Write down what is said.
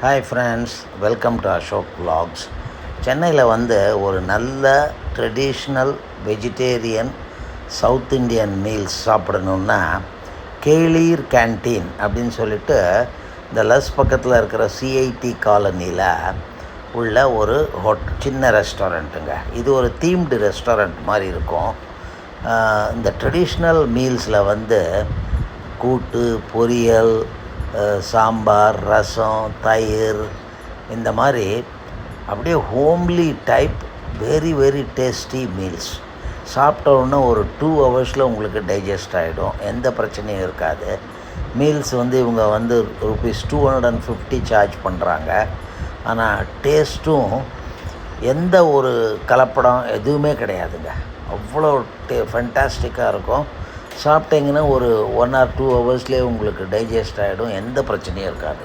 Hi friends, welcome to Ashok vlogs. சென்னையில் ஒரு நல்ல traditional vegetarian south Indian meals சாப்பிடணுன்னா கேளீர் கேன்டீன் அப்படின்னு சொல்லிட்டு இந்த லஸ் பக்கத்தில் இருக்கிற சிஐடி காலனியில் உள்ள ஒரு சின்ன ரெஸ்டாரண்ட்டுங்க. இது ஒரு தீம்டு ரெஸ்டாரண்ட் மாதிரி இருக்கும். இந்த ட்ரெடிஷ்னல் மீல்ஸில் கூட்டு, பொரியல், சாம்பார், ரசம், தயிர், இந்த மாதிரி அப்படியே homely type very very tasty meals. சாப்பிட்டோன்னா ஒரு 2 ஹவர்ஸில் உங்களுக்கு டைஜஸ்ட் ஆகிடும், எந்த பிரச்சனையும் இருக்காது. மீல்ஸ் இவங்க ₹250 சார்ஜ் பண்ணுறாங்க. ஆனால் டேஸ்ட்டும் எந்த ஒரு கலப்படம் எதுவுமே கிடையாதுங்க. அவ்வளோ ஃபென்டாஸ்டிக்காக இருக்கும். சாப்பிட்டிங்கன்னா ஒரு 1 or 2 ஹவர்ஸ்லேயே உங்களுக்கு டைஜஸ்ட் ஆகிடும், எந்த பிரச்சனையும் இருக்காது.